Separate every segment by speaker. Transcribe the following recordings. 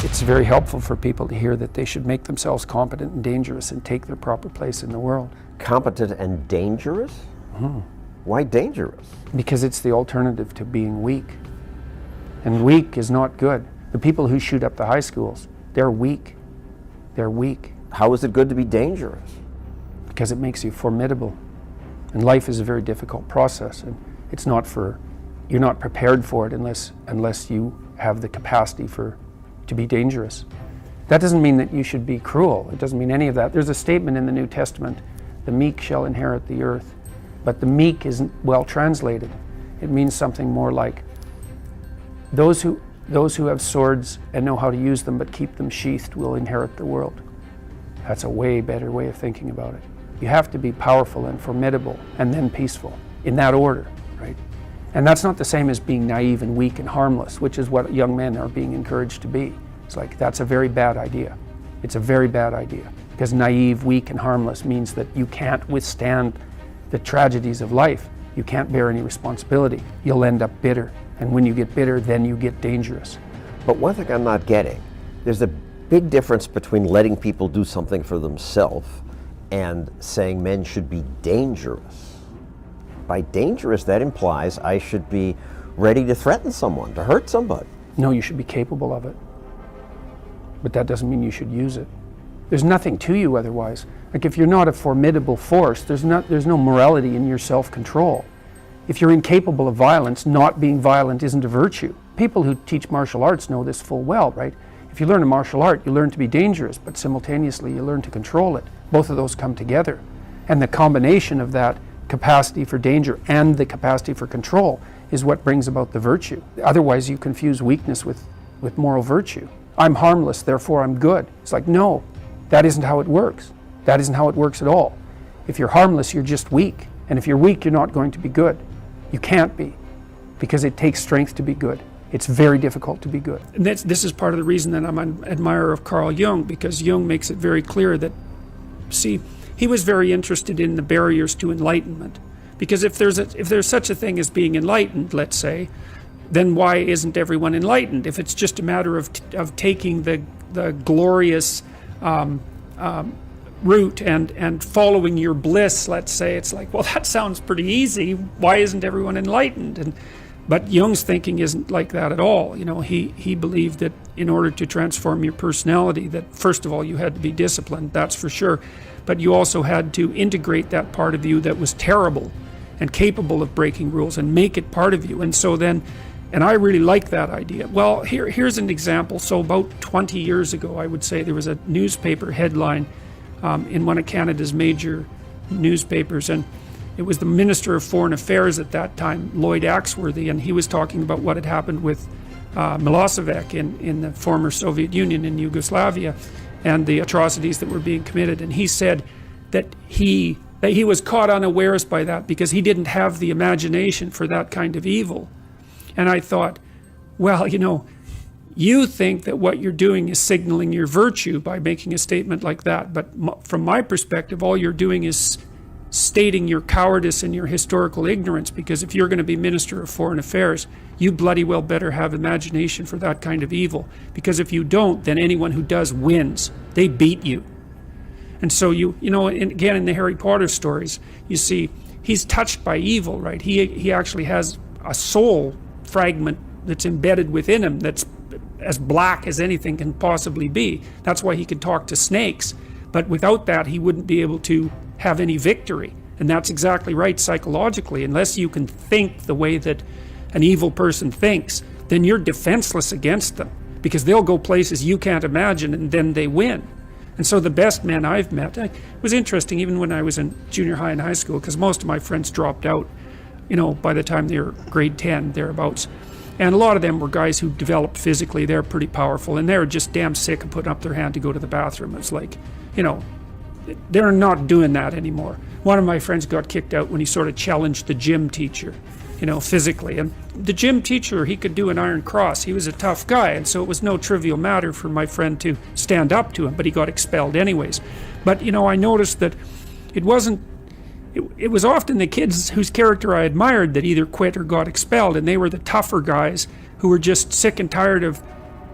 Speaker 1: It's very helpful for people to hear that they should make themselves competent and dangerous and take their proper place in the world.
Speaker 2: Competent and dangerous? Why dangerous?
Speaker 1: Because it's the alternative to being weak. And weak is not good. The people who shoot up the high schools, they're weak. They're weak.
Speaker 2: How is it good to be dangerous?
Speaker 1: Because it makes you formidable. And life is a very difficult process, and it's not for, you're not prepared for it unless you have the capacity to be dangerous. That doesn't mean that you should be cruel. It doesn't mean any of that. There's a statement in the New Testament, the meek shall inherit the earth. But the meek isn't well translated. It means something more like those who have swords and know how to use them but keep them sheathed will inherit the world. That's a way better way of thinking about it. You have to be powerful and formidable and then peaceful, in that order, right? And that's not the same as being naive and weak and harmless, which is what young men are being encouraged to be. It's like, that's a very bad idea. It's a very bad idea, because naive, weak, and harmless means that you can't withstand the tragedies of life. You can't bear any responsibility. You'll end up bitter. And when you get bitter, then you get dangerous.
Speaker 2: But one thing I'm not getting, there's a big difference between letting people do something for themselves and saying men should be dangerous. By dangerous, that implies I should be ready to threaten someone, to hurt somebody.
Speaker 1: No, you should be capable of it. But that doesn't mean you should use it. There's nothing to you otherwise. Like, if you're not a formidable force, there's no morality in your self-control. If you're incapable of violence, not being violent isn't a virtue. People who teach martial arts know this full well, right? If you learn a martial art, you learn to be dangerous, but simultaneously you learn to control it. Both of those come together. And the combination of that capacity for danger and the capacity for control is what brings about the virtue. Otherwise, you confuse weakness with moral virtue. I'm harmless, therefore I'm good. It's like, no, that isn't how it works. That isn't how it works at all. If you're harmless, you're just weak. And if you're weak, you're not going to be good. You can't be, because it takes strength to be good. It's very difficult to be good. And this is part of the reason that I'm an admirer of Carl Jung, because Jung makes it very clear that, see, he was very interested in the barriers to enlightenment. Because if there's such a thing as being enlightened, let's say, then why isn't everyone enlightened? If it's just a matter of taking the glorious route and following your bliss, let's say, it's like, well, that sounds pretty easy. Why isn't everyone enlightened? But Jung's thinking isn't like that at all. You know, he believed that in order to transform your personality, that first of all you had to be disciplined, that's for sure, but you also had to integrate that part of you that was terrible and capable of breaking rules and make it part of you. And so then, and I really like that idea. Well, here's an example. So about 20 years ago, I would say, there was a newspaper headline in one of Canada's major newspapers, and it was the Minister of Foreign Affairs at that time, Lloyd Axworthy, and he was talking about what had happened with Milosevic in the former Soviet Union in Yugoslavia, and the atrocities that were being committed. And he said that he was caught unawares by that because he didn't have the imagination for that kind of evil. And I thought, well, you know, you think that what you're doing is signaling your virtue by making a statement like that, but from my perspective, all you're doing is stating your cowardice and your historical ignorance, because if you're going to be Minister of Foreign Affairs, you bloody well better have imagination for that kind of evil, because if you don't, then anyone who does wins. They beat you. And so you know, again, in the Harry Potter stories, you see he's touched by evil, right? He actually has a soul fragment that's embedded within him that's as black as anything can possibly be. That's why he can talk to snakes. But without that, he wouldn't be able to have any victory. And that's exactly right psychologically. Unless you can think the way that an evil person thinks, then you're defenseless against them, because they'll go places you can't imagine, and then they win. And so the best men I've met, it was interesting even when I was in junior high and high school, because most of my friends dropped out, you know, by the time they were grade 10, thereabouts. And a lot of them were guys who developed physically. They're pretty powerful, and they're just damn sick of putting up their hand to go to the bathroom. It's like, you know, they're not doing that anymore. One of my friends got kicked out when he sort of challenged the gym teacher, you know, physically. And the gym teacher, he could do an iron cross. He was a tough guy, and so it was no trivial matter for my friend to stand up to him, but he got expelled anyways. But, you know, I noticed that it wasn't, it was often the kids whose character I admired that either quit or got expelled, and they were the tougher guys who were just sick and tired of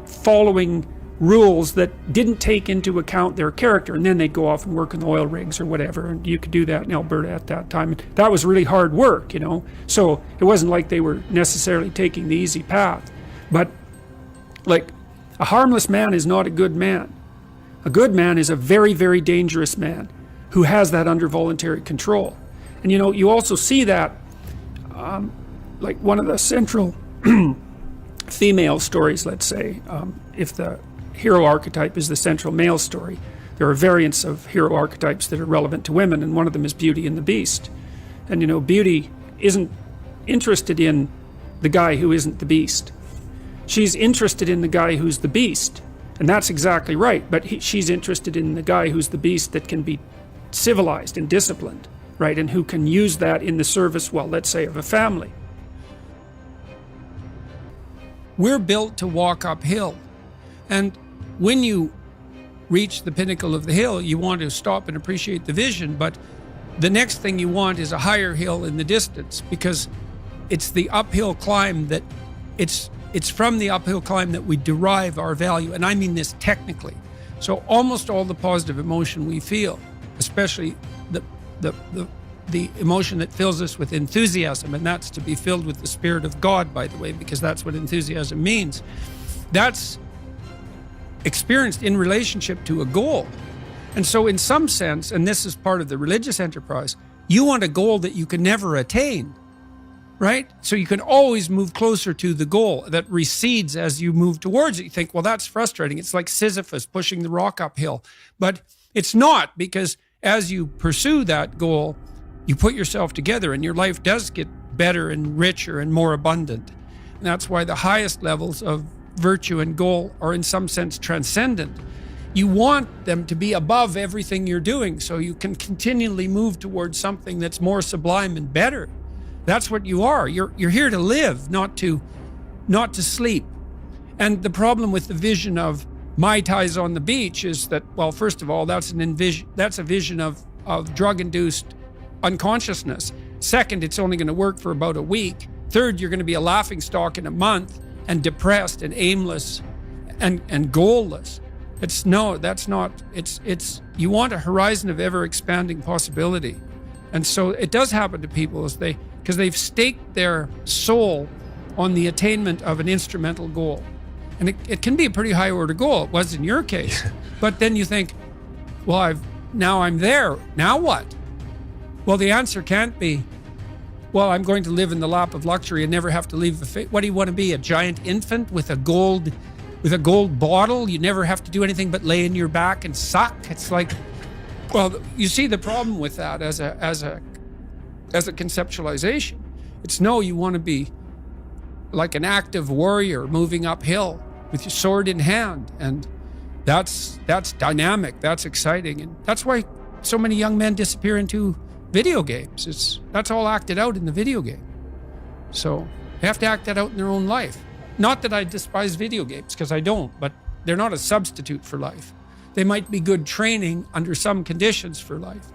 Speaker 1: following rules that didn't take into account their character, and then they'd go off and work in the oil rigs or whatever. And you could do that in Alberta at that time. And that was really hard work, you know. So it wasn't like they were necessarily taking the easy path. But like, a harmless man is not a good man. A good man is a very, very dangerous man who has that under voluntary control. And you know, you also see that like one of the central female stories, let's say, if the hero archetype is the central male story, there are variants of hero archetypes that are relevant to women, and one of them is Beauty and the Beast. And you know, Beauty isn't interested in the guy who isn't the beast. She's interested in the guy who's the beast, and that's exactly right. But she's interested in the guy who's the beast that can be civilized and disciplined, right, and who can use that in the service, well, let's say, of a family. We're built to walk uphill, and when you reach the pinnacle of the hill, you want to stop and appreciate the vision, but the next thing you want is a higher hill in the distance, because it's the uphill climb that it's from the uphill climb that we derive our value, and I mean this technically. So almost all the positive emotion we feel, especially the emotion that fills us with enthusiasm, and that's to be filled with the Spirit of God, by the way, because that's what enthusiasm means. That's experienced in relationship to a goal. And so in some sense, and this is part of the religious enterprise, you want a goal that you can never attain, right? So you can always move closer to the goal that recedes as you move towards it. You think, well, that's frustrating. It's like Sisyphus pushing the rock uphill. But it's not, because as you pursue that goal, you put yourself together and your life does get better and richer and more abundant. And that's why the highest levels of virtue and goal are in some sense transcendent. You want them to be above everything you're doing so you can continually move towards something that's more sublime and better. That's what you are. You're here to live, not to sleep. And the problem with the vision of Mai Tais on the beach is that, well, first of all, that's a vision of drug-induced unconsciousness. Second, it's only going to work for about a week. Third, you're going to be a laughingstock in a month, and depressed and aimless and goalless. You want a horizon of ever expanding possibility. And so it does happen to people because they've staked their soul on the attainment of an instrumental goal. And it can be a pretty high order goal. It was in your case. But then you think, well, now I'm there. Now what? Well, the answer can't be, well, I'm going to live in the lap of luxury and never have to leave the face. What do you want to be, a giant infant with a gold bottle? You never have to do anything but lay in your back and suck. It's like, well, you see the problem with that as a conceptualization. It's no, you want to be like an active warrior moving uphill with your sword in hand, and that's dynamic, that's exciting, and that's why so many young men disappear into video games. That's all acted out in the video game. So they have to act that out in their own life. Not that I despise video games, because I don't, but they're not a substitute for life. They might be good training under some conditions for life.